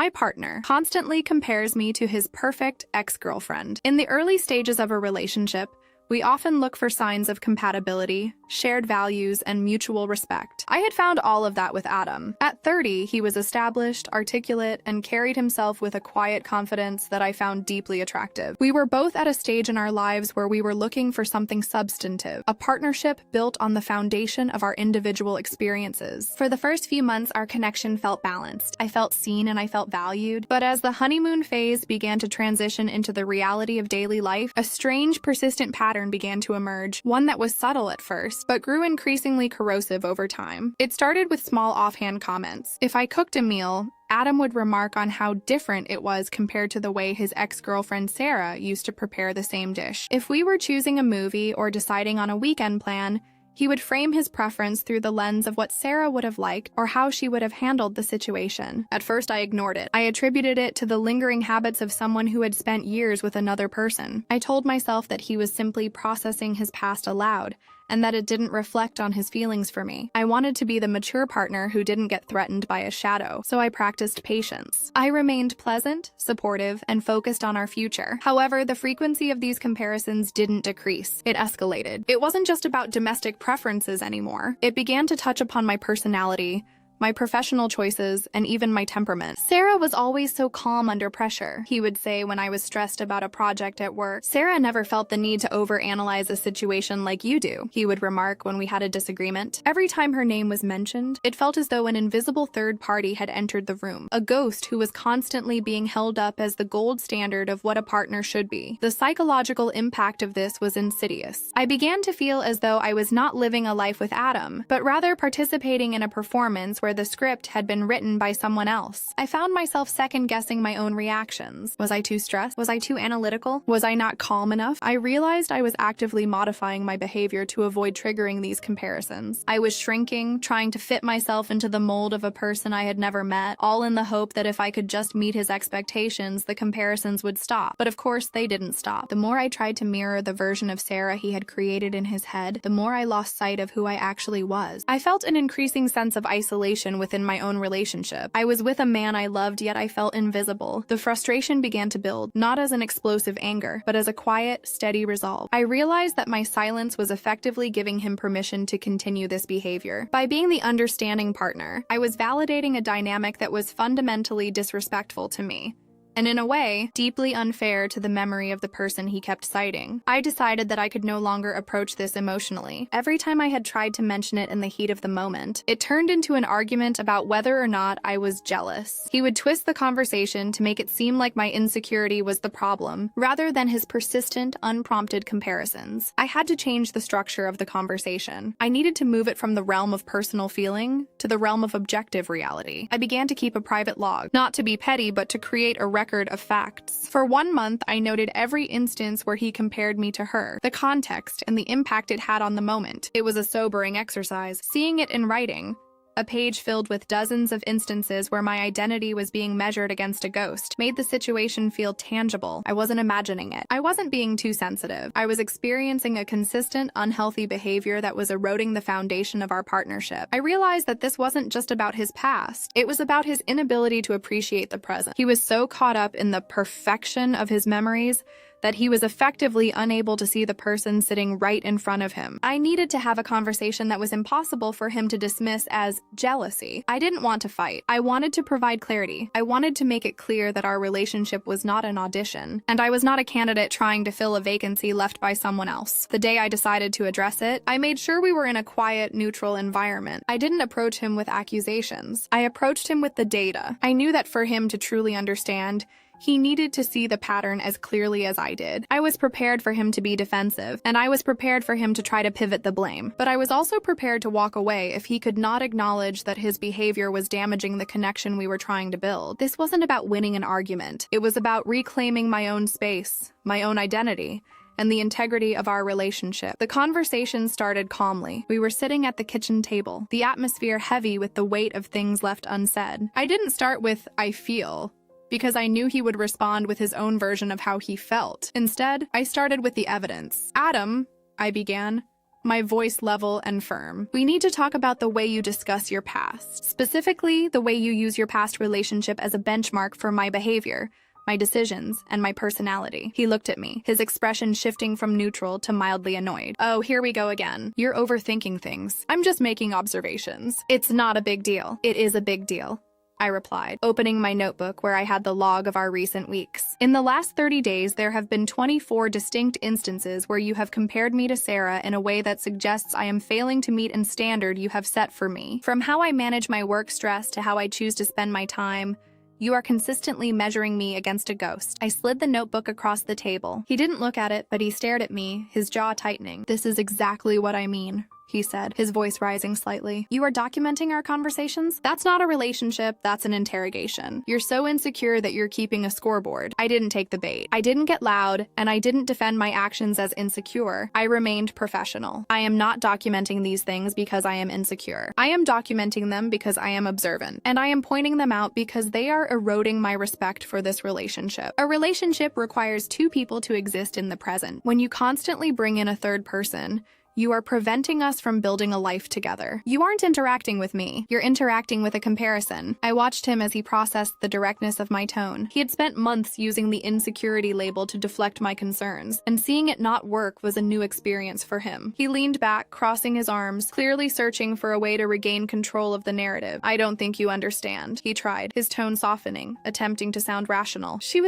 My partner constantly compares me to his perfect ex-girlfriend. In the early stages of a relationship, we often look for signs of compatibility, shared values, and mutual respect. I had found all of that with Adam. At 30, he was established, articulate, and carried himself with a quiet confidence that I found deeply attractive. We were both at a stage in our lives where we were looking for something substantive, a partnership built on the foundation of our individual experiences. For the first few months, our connection felt balanced. I felt seen and I felt valued. But as the honeymoon phase began to transition into the reality of daily life, a strange, persistent pattern began to emerge, one that was subtle at first, but grew increasingly corrosive over time. It started with small offhand comments. If I cooked a meal, Adam would remark on how different it was compared to the way his ex-girlfriend Sarah used to prepare the same dish. If we were choosing a movie or deciding on a weekend plan, he would frame his preference through the lens of what Sarah would have liked or how she would have handled the situation. At first, I ignored it. I attributed it to the lingering habits of someone who had spent years with another person. I told myself that he was simply processing his past aloud, and that it didn't reflect on his feelings for me. I wanted to be the mature partner who didn't get threatened by a shadow, so I practiced patience. I remained pleasant, supportive, and focused on our future. However, the frequency of these comparisons didn't decrease. It escalated. It wasn't just about domestic preferences anymore. It began to touch upon my personality, my professional choices, and even my temperament. Sarah was always so calm under pressure, he would say when I was stressed about a project at work. Sarah never felt the need to overanalyze a situation like you do, he would remark when we had a disagreement. Every time her name was mentioned, it felt as though an invisible third party had entered the room, a ghost who was constantly being held up as the gold standard of what a partner should be. The psychological impact of this was insidious. I began to feel as though I was not living a life with Adam, but rather participating in a performance where the script had been written by someone else. I found myself second-guessing my own reactions. Was I too stressed? Was I too analytical? Was I not calm enough? I realized I was actively modifying my behavior to avoid triggering these comparisons. I was shrinking, trying to fit myself into the mold of a person I had never met, all in the hope that if I could just meet his expectations, the comparisons would stop. But of course, they didn't stop. The more I tried to mirror the version of Sarah he had created in his head, the more I lost sight of who I actually was. I felt an increasing sense of isolation within my own relationship. I was with a man I loved, yet I felt invisible. The frustration began to build, not as an explosive anger, but as a quiet, steady resolve. I realized that my silence was effectively giving him permission to continue this behavior. By being the understanding partner, I was validating a dynamic that was fundamentally disrespectful to me, and in a way, deeply unfair to the memory of the person he kept citing. I decided that I could no longer approach this emotionally. Every time I had tried to mention it in the heat of the moment, it turned into an argument about whether or not I was jealous. He would twist the conversation to make it seem like my insecurity was the problem, rather than his persistent, unprompted comparisons. I had to change the structure of the conversation. I needed to move it from the realm of personal feeling to the realm of objective reality. I began to keep a private log, not to be petty, but to create a record of facts. For 1 month, I noted every instance where he compared me to her, the context, and the impact it had on the moment. It was a sobering exercise. Seeing it in writing, a page filled with dozens of instances where my identity was being measured against a ghost, made the situation feel tangible. I wasn't imagining it. I wasn't being too sensitive. I was experiencing a consistent, unhealthy behavior that was eroding the foundation of our partnership. I realized that this wasn't just about his past. It was about his inability to appreciate the present. He was so caught up in the perfection of his memories that he was effectively unable to see the person sitting right in front of him. I needed to have a conversation that was impossible for him to dismiss as jealousy. I didn't want to fight. I wanted to provide clarity. I wanted to make it clear that our relationship was not an audition, and I was not a candidate trying to fill a vacancy left by someone else. The day I decided to address it, I made sure we were in a quiet, neutral environment. I didn't approach him with accusations. I approached him with the data. I knew that for him to truly understand, he needed to see the pattern as clearly as I did. I was prepared for him to be defensive, and I was prepared for him to try to pivot the blame. But I was also prepared to walk away if he could not acknowledge that his behavior was damaging the connection we were trying to build. This wasn't about winning an argument. It was about reclaiming my own space, my own identity, and the integrity of our relationship. The conversation started calmly. We were sitting at the kitchen table, the atmosphere heavy with the weight of things left unsaid. I didn't start with, "I feel," because I knew he would respond with his own version of how he felt. Instead, I started with the evidence. "Adam," I began, my voice level and firm. "We need to talk about the way you discuss your past. Specifically, the way you use your past relationship as a benchmark for my behavior, my decisions, and my personality." He looked at me, his expression shifting from neutral to mildly annoyed. "Oh, here we go again. You're overthinking things. I'm just making observations." "It's not a big deal." "It is a big deal," I replied, opening my notebook where I had the log of our recent weeks. "In the last 30 days, there have been 24 distinct instances where you have compared me to Sarah in a way that suggests I am failing to meet a standard you have set for me. From how I manage my work stress to how I choose to spend my time, you are consistently measuring me against a ghost." I slid the notebook across the table. He didn't look at it, but he stared at me, his jaw tightening. "This is exactly what I mean," he said, his voice rising slightly. "You are documenting our conversations? That's not a relationship, that's an interrogation. You're so insecure that you're keeping a scoreboard." I didn't take the bait. I didn't get loud, and I didn't defend my actions as insecure. I remained professional. "I am not documenting these things because I am insecure. I am documenting them because I am observant, and I am pointing them out because they are eroding my respect for this relationship. A relationship requires two people to exist in the present. When you constantly bring in a third person, you are preventing us from building a life together. You aren't interacting with me. You're interacting with a comparison." I watched him as he processed the directness of my tone. He had spent months using the insecurity label to deflect my concerns, and seeing it not work was a new experience for him. He leaned back, crossing his arms, clearly searching for a way to regain control of the narrative. "I don't think you understand," he tried, his tone softening, attempting to sound rational. She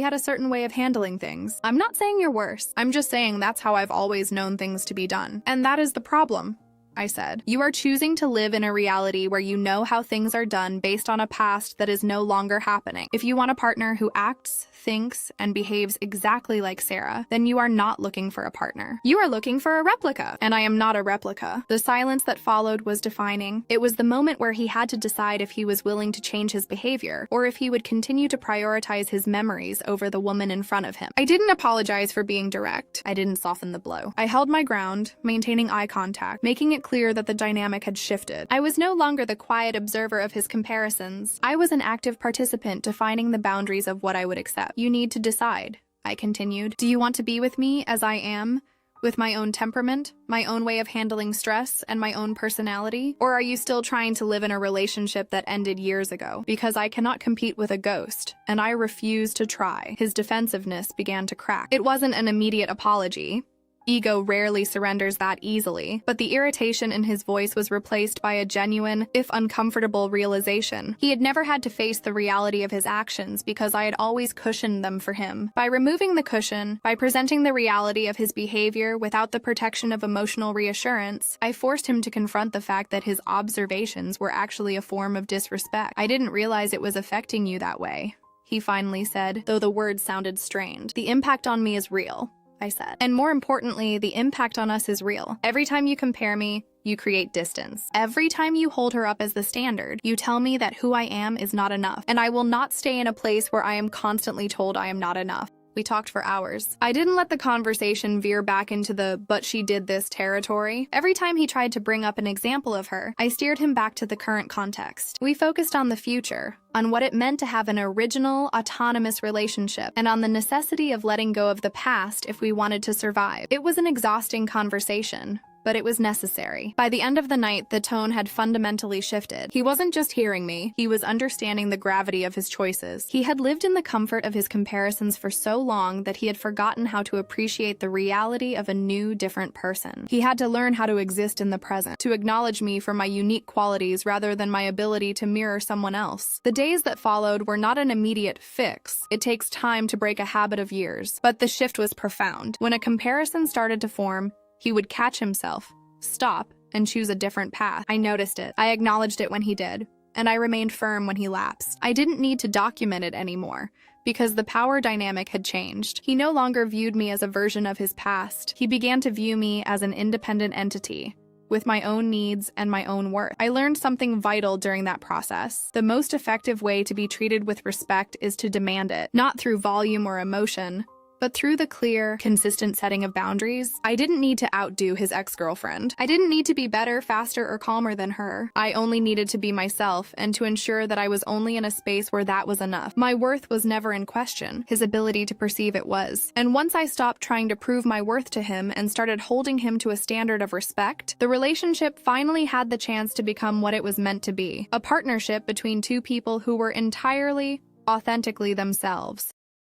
had a certain way of handling things. "I'm not saying you're worse. I'm just saying that's how I've always known things to be done. And that is the problem," I said. "You are choosing to live in a reality where you know how things are done based on a past that is no longer happening. If you want a partner who acts, thinks, and behaves exactly like Sarah, then you are not looking for a partner. You are looking for a replica, and I am not a replica." The silence that followed was defining. It was the moment where he had to decide if he was willing to change his behavior, or if he would continue to prioritize his memories over the woman in front of him. I didn't apologize for being direct. I didn't soften the blow. I held my ground, maintaining eye contact, making it clear that the dynamic had shifted. I was no longer the quiet observer of his comparisons. I was an active participant defining the boundaries of what I would accept. "You need to decide," I continued. "Do you want to be with me as I am, with my own temperament, my own way of handling stress, and my own personality? Or are you still trying to live in a relationship that ended years ago? Because I cannot compete with a ghost, and I refuse to try." His defensiveness began to crack. It wasn't an immediate apology. Ego rarely surrenders that easily, but the irritation in his voice was replaced by a genuine, if uncomfortable, realization. He had never had to face the reality of his actions because I had always cushioned them for him. By removing the cushion, by presenting the reality of his behavior without the protection of emotional reassurance, I forced him to confront the fact that his observations were actually a form of disrespect. "I didn't realize it was affecting you that way," he finally said, though the words sounded strained. "The impact on me is real," I said. "And more importantly, the impact on us is real. Every time you compare me, you create distance. Every time you hold her up as the standard, you tell me that who I am is not enough, and I will not stay in a place where I am constantly told I am not enough." We talked for hours. I didn't let the conversation veer back into the "but she did this" territory. Every time he tried to bring up an example of her, I steered him back to the current context. We focused on the future, on what it meant to have an original, autonomous relationship, and on the necessity of letting go of the past if we wanted to survive. It was an exhausting conversation, but it was necessary. By the end of the night, the tone had fundamentally shifted. He wasn't just hearing me, he was understanding the gravity of his choices. He had lived in the comfort of his comparisons for so long that he had forgotten how to appreciate the reality of a new, different person. He had to learn how to exist in the present, to acknowledge me for my unique qualities rather than my ability to mirror someone else. The days that followed were not an immediate fix. It takes time to break a habit of years. But the shift was profound. When a comparison started to form, he would catch himself, stop, and choose a different path. I noticed it. I acknowledged it when he did, and I remained firm when he lapsed. I didn't need to document it anymore, because the power dynamic had changed. He no longer viewed me as a version of his past. He began to view me as an independent entity, with my own needs and my own worth. I learned something vital during that process. The most effective way to be treated with respect is to demand it, not through volume or emotion, But through the clear, consistent setting of boundaries, I didn't need to outdo his ex-girlfriend. I didn't need to be better, faster, or calmer than her. I only needed to be myself and to ensure that I was only in a space where that was enough. My worth was never in question. His ability to perceive it was. And once I stopped trying to prove my worth to him and started holding him to a standard of respect, the relationship finally had the chance to become what it was meant to be. A partnership between two people who were entirely, authentically themselves.